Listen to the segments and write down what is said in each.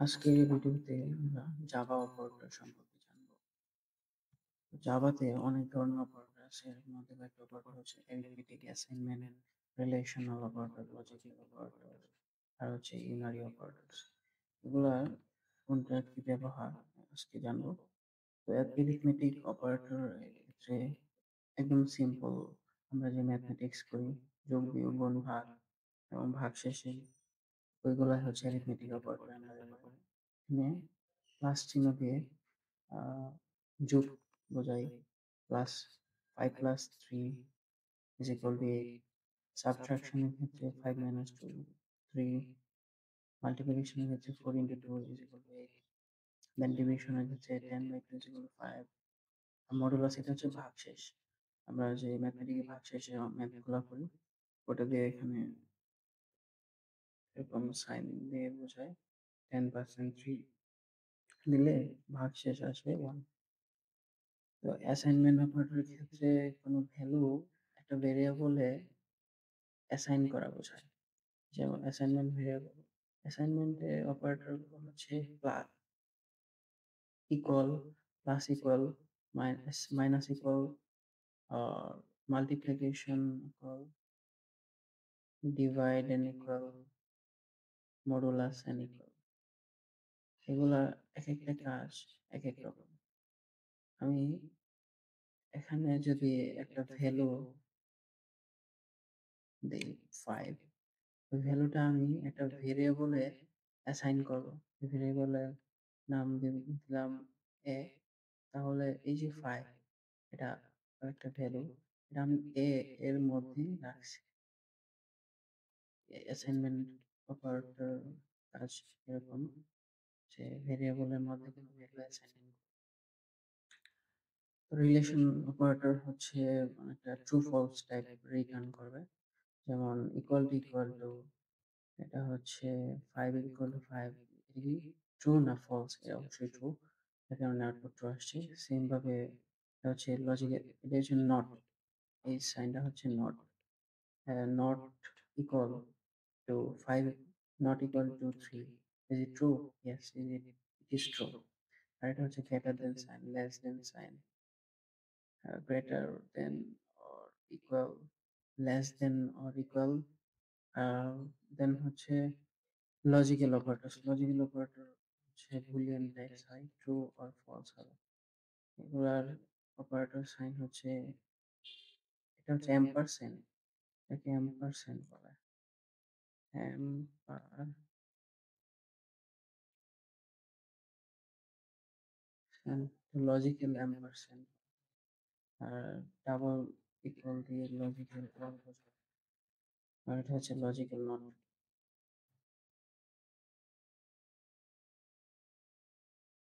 আজকের এই ভিডিওতে আমরা জাভা অপারেটর সম্পর্কে জানবো। জাভাতে অনেক ধরনের অপারেটর আছে। এর মধ্যে কয়েকটা অপারেটর হচ্ছে arithmetic, assignment, relational operator, logical operator, আর হচ্ছে ইউনারি অপারেটর। এগুলা কোনটার কি ব্যবহার আজকে জানবো। তো অ্যারিথমেটিক অপারেটর ক্ষেত্রে একদম সিম্পল। আমরা যে ম্যাথমেটিক্স করি, যোগ, বিয়োগ, গুণ, ভাগ এবং ভাগ শেষে ওইগুলা হচ্ছে অ্যারিথমেটিক অপারেটর আমরা ব্যবহার করি। এখানে প্লাস চিহ্ন দিয়ে যোগ বোঝাই। প্লাস 5 + 3 = 8। সাবট্রাকশনের ক্ষেত্রে 5 - 2 3। মাল্টিপ্লিকেশনের ক্ষেত্রে 4 × 2 = 8। দেন ডিভিশনের ক্ষেত্রে 10/2 = 5। আর মডুলাস এটা হচ্ছে ভাগশেষ। আমরা যে ম্যাথমেটিক্যাল ভাগশেষে ম্যাথগুলা করি ওটা দিয়ে এখানে এরকম সাইন দিয়ে বোঝায়। 10% 3 দিলে ভাগশেষ আসবে 1। তো অ্যাসাইনমেন্ট অপারেটরের ক্ষেত্রে কোনো ভ্যালু একটা ভেরিয়েবলে অ্যাসাইন করা বোঝায়। যেমন অ্যাসাইনমেন্ট ভেরিয়েবল, অ্যাসাইনমেন্টে অপারেটর হচ্ছে plus, equal, plus equal, minus equal, multiplication equal, divide and equal, modulus and equal. এগুলা এক একটা কাজ এক এক রকম। আমি এখানে যদি একটা ভ্যালু দেই 5, ওই ভ্যালুটা আমি একটা ভেরিয়েবলে অ্যাসাইন করব। ভেরিয়েবলের নাম দিলাম এ। তাহলে এই যে 5, এটা একটা ভ্যালু, এটা আমি এর মধ্যে রাখছি। অ্যাসাইনমেন্ট অপারেটর কাজ এরকম যে ভেরিয়েবলের মধ্যে কোনো ভ্যালু অ্যাসাইন। রিলেশন অপারেটর হচ্ছে একটা ট্রু ফলস টাইপ রিটার্ন করবে। যেমন ইকুয়াল টু, এটা হচ্ছে 5 = 5, এটা কি ট্রু না ফলস? এটা অবশ্যই ট্রু, এর কারণে আউটপুট ট্রু আসছে। সেম ভাবে এটা হচ্ছে লজিক, এটা হচ্ছে নট, এই সাইনটা হচ্ছে not. Not equal to 5, not equal to 3, is it true? Yes, it is true. আর এটা হচ্ছে greater than sign, less than sign, greater than or equal, less than or equal. Then হচ্ছে logical operator. Logical operator হচ্ছে Boolean types হয়, true or false হবে। এগুলার operator sign হচ্ছে, এটা হচ্ছে এম্পারসেন্ট, এটাকে এম্পারসেন্ট বলে। এম্পারসেন্ট, লজিক্যাল এম্পারসেন্ট। আর ডাবল ইকুয়াল দিয়ে লজিক্যাল অর বোঝায়। আর এটা হচ্ছে লজিক্যাল নট।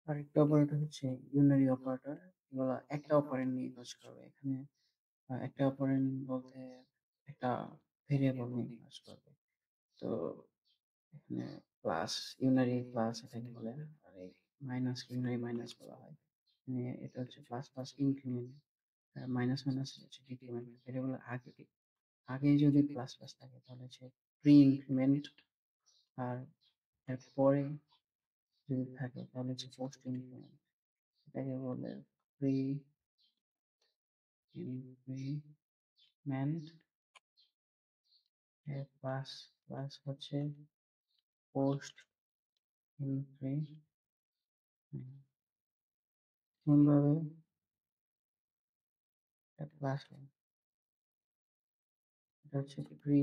আরেকটা অপারেটর হচ্ছে ইউনারি অপারেটর। এগুলো একটা অপারেন্ড নিয়ে কাজ করবে। এখানে একটা অপারেন্ড বলতে একটা ভেরিয়েবল নিয়ে কাজ করবে। তো এখানে প্লাস, ইউনারি প্লাস এটাকে বলে। আর এই মাইনাস, ইউনারি মাইনাস বলা হয়। মানে এটা হচ্ছে plus plus increment, minus minus হচ্ছে ডিক্রিমেন্ট। ভেরিয়েবলের আগে আগে যদি প্লাস প্লাস থাকে তাহলে হচ্ছে প্রি ইনক্রিমেন্ট, আর এরপরে যদি থাকে তাহলে হচ্ছে পোস্ট ইনক্রিমেন্ট। এটাকে বলে প্রি ইনক্রিমেন্ট, প্লাস প্লাস হচ্ছে পোস্ট ইনক্রিমেন্ট। এমনভাবে প্লাস, এটা হচ্ছে প্রি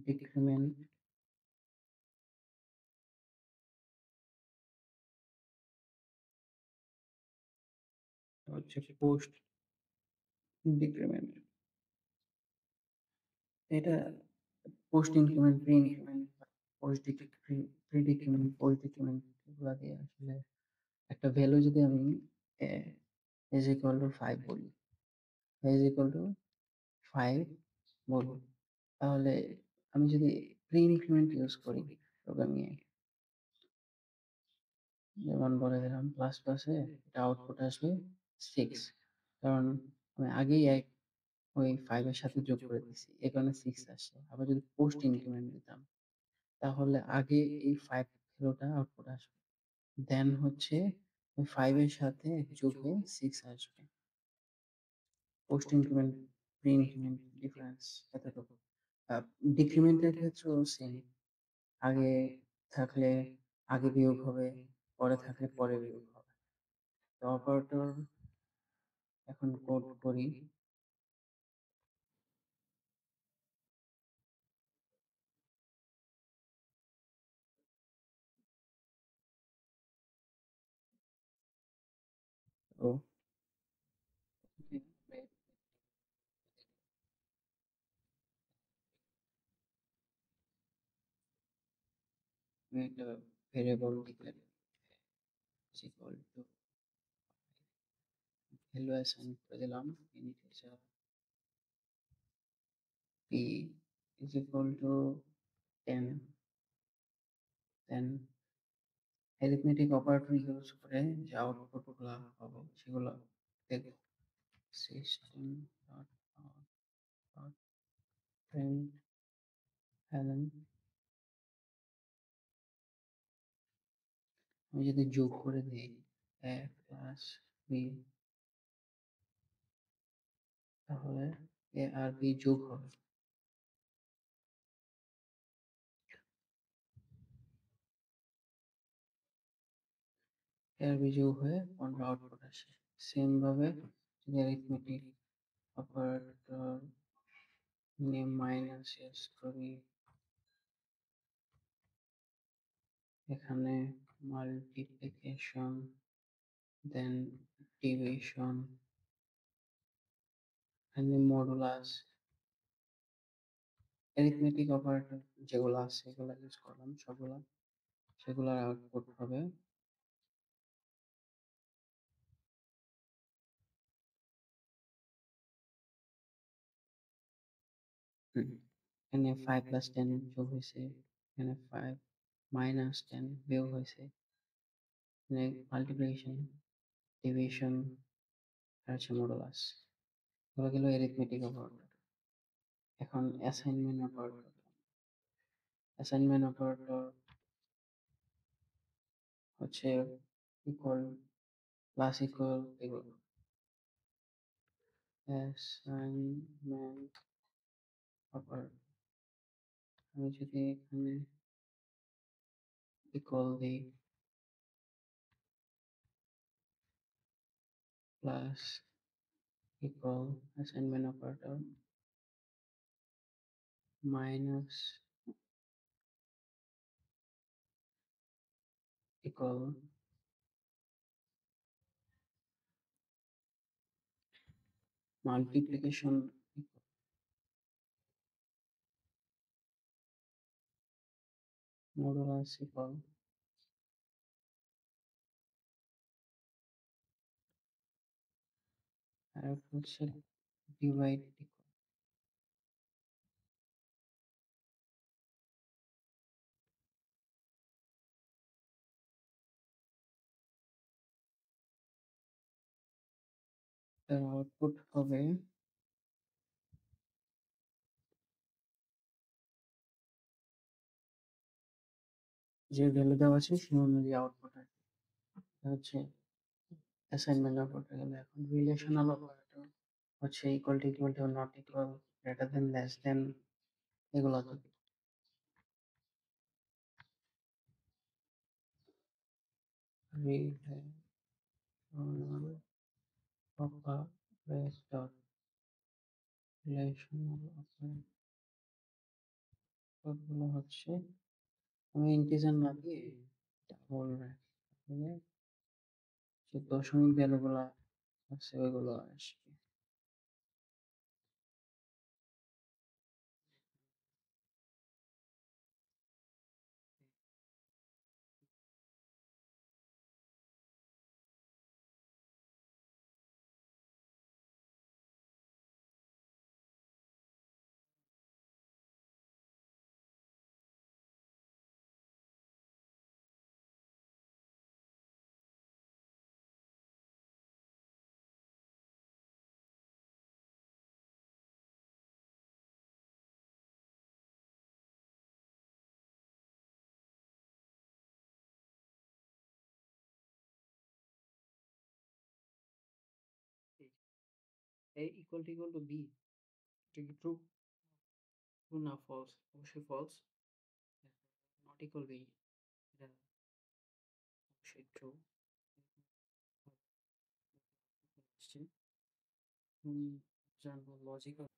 ডিক্রিমেন্ট, হচ্ছে পোস্ট ডিক্রিমেন্ট। এটা post increment, pre increment, post pre decrement, post decrement, এগুলা দিয়ে আসলে একটা ভ্যালু যদি আমি ইজ ইকুয়াল টু 5 বলি, ইজ ইকুয়াল টু 5 বলি, তাহলে আমি যদি প্রি ইনক্রিমেন্ট ইউজ করি প্রোগ্রামিং এ, যেমন বলে দিলাম প্লাস প্লাসে এটা আউটপুট আসবে 6, কারণ আমি আগেই ওই 5 এর সাথে যোগ করে দিছি, এই কারণে 6 আসছে। আবার যদি পোস্ট ইনক্রিমেন্ট দিতাম তাহলে আগে এই 5 0টা আউটপুট আসবে। দেন হচ্ছে ওই 5 এর সাথে যোগ হয়ে 6 আসবে। Post increment, pre increment difference এতটুকু। আ ডিক্রিমেন্টের ক্ষেত্রেও সেম। আগে থাকলে আগে বিয়োগ হবে, পরে থাকলে পরে বিয়োগ হবে। তো অপারেটর এখন কোড করি। তো আমি একটা variable declare is equal to value assign করে দিলাম integer p is equal to 10, then arithmetic operator use করে যে আউটপুট গুলা হবে সেগুলো দেখব। System dot out dot print LN, আমি যদি যোগ করে দিই a প্লাস b, তাহলে a আর b যোগ হবে। a আর b যোগ হয়ে 15 আউটপুট আসে। সেম ভাবে যদি অ্যারিথমেটিক অপারেটর নিয়ে মাইনাস ইউজ করি, এখানে মাল্টিপ্লিকেশন দেন ডিভিশন, এখানে মডুলাস, অ্যারিথমেটিক অপারেটর যেগুলো আছে সেগুলো ইউজ করলাম সবগুলা, সেগুলোর আউটপুট হবে এখানে 5 প্লাস 10 যোগ হয়েছে, এখানে 5 মাইনাস 10 বিয়োগ হয়েছে, এখানে মাল্টিপ্লিকেশন ডিভিশন আর হচ্ছে মডুলাস, এগুলো গেল অ্যারিথমেটিক অপারেটর। এখন অ্যাসাইনমেন্ট অপারেটর, অ্যাসাইনমেন্ট অপারেটর হচ্ছে ইকুয়াল প্লাস ইকুয়াল এগুলো। অ্যাসাইনমেন্ট অপারেটর, আমি যদি এখানে ইকুয়াল দিই plus equal assignment operator minus equal multiplication modulus equal আর হচ্ছে ডিভাইড ইকুয়াল। তার আউটপুট হবে যে ভ্যালু দেওয়া আছে সেই অনুযায়ী আউটপুট আসবে। এটা হচ্ছে অ্যাসাইনমেন্ট অপারেটর গেল। এখন রিলেশনাল অপারেটর হচ্ছে equal to not equal, greater than, less than, এগুলো তো রিলেশনাল অপারেটর, রিলেশনাল অপারেটর গুলো হচ্ছে আমি ইন্টিজার না দিয়ে ডাবল রাখি, তাহলে যে দশমিক ভ্যালু গুলা আছে ওইগুলো আসবে। A equal to B, এটা কি ট্রু? ট্রু না ফলস? অবশ্যই ফলস। নট ইকুয়াল বি, এটা অবশ্যই ট্রু। আসছে। জানবো লজিক্যাল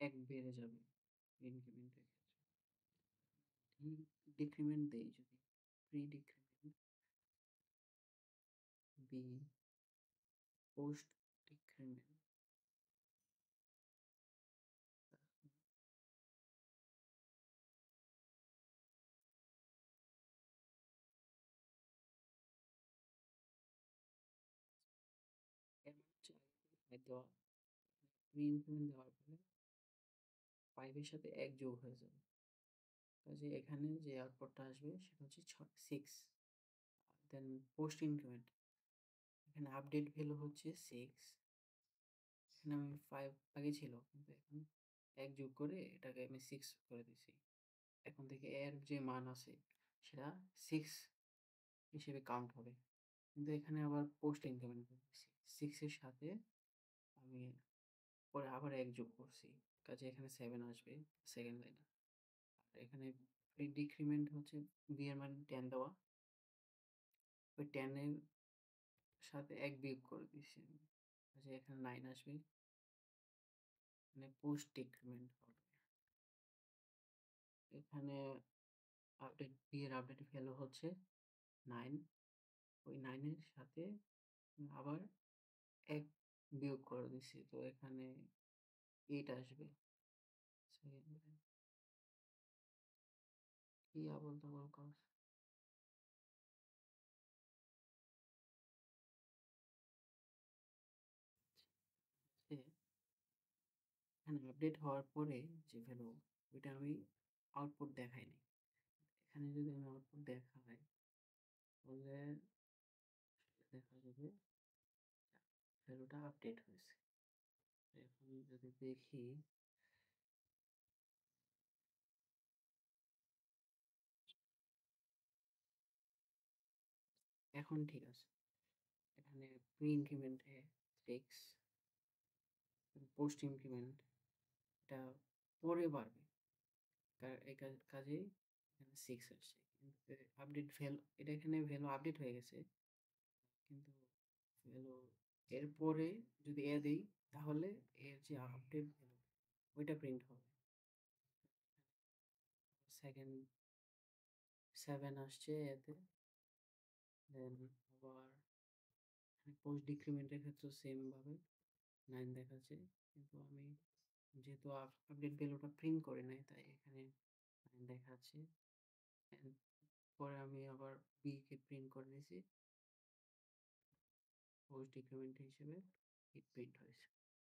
এক বেড়ে যাবে ইনক্রিমেন্টের ক্ষেত্রে। ডিক্রিমেন্ট দেই যদি, pre decrement b post decrement, এর মানে হচ্ছে আগে থেকে 5 দেওয়া, প্রি ইনক্রিমেন্ট দেওয়ার পরে 5 এর সাথে 1 যোগ হয়ে যাবে। কাজে এখানে যে আউটপুটটা আসবে সেটা হচ্ছে 6। দেন পোস্ট ইনক্রিমেন্ট, এখানে আপডেট ভ্যালু হচ্ছে 6। এখানে আমি 5 আগে ছিল কিন্তু এখন 1 যোগ করে এটাকে আমি 6 করে দিছি। এখন থেকে এর যে মান আছে সেটা 6 হিসেবে কাউন্ট হবে। কিন্তু এখানে আবার পোস্ট ইনক্রিমেন্ট করতেছি 6 এর সাথে আমি পরে আবার 1 যোগ করছি, কাজে এখানে 7 আসবে সেকেন্ড লাইনে। আর এখানে ডিক্রিমেন্ট হচ্ছে বি এর মান 10 দেওয়া, ওই 10 এর সাথে 1 বিয়োগ করে দিছি আমি, কাজে এখানে 9 আসবে। মানে পোস্ট ডিক্রিমেন্ট হবে। এখানে আপডেট বি এর আপডেট ভ্যালু হচ্ছে 9, ওই 9 এর সাথে আবার 1 বিয়োগ করে দিছি, তো এখানে 8 আসবে সেকেন্ড লাইন। কি আবোল তাবোল কাজ। এখানে আপডেট হওয়ার পরে যে ভ্যালু, ওইটা আমি আউটপুট দেখাইনি। এখানে যদি আমি আউটপুট দেখাই তাহলে দেখা যাবে ভ্যালুটা আপডেট হয়েছে। এখন যদি দেখি এখন ঠিক আছে। এখানে প্রি ইনক্রিমেন্টে 6, পোস্ট ইনক্রিমেন্ট এটা পরে বাড়বে, এই কাজেই এখানে 6 আসছে। কিন্তু আপডেট ভ্যালু, এটা এখানে ভ্যালু আপডেট হয়ে গেছে, কিন্তু ভ্যালু এরপরে যদি এ দিই তাহলে এর যে আপডেট ভ্যালু ওইটা প্রিন্ট হবে। সেকেন্ড 7 আসছে এতে। দেন আবার পোস্ট ডিক্রিমেন্টের ক্ষেত্রে সেম ভাবে 9 দেখাচ্ছে, কিন্তু আমি যেহেতু আপডেট ভ্যালুটা প্রিন্ট করি নাই তাই এখানে 9 দেখাচ্ছে। And পরে আমি আবার বি কে প্রিন্ট করে নিয়েছি, পোস্ট ডিক্রিমেন্ট হিসেবে হিট প্রিন্ট হয়েছে।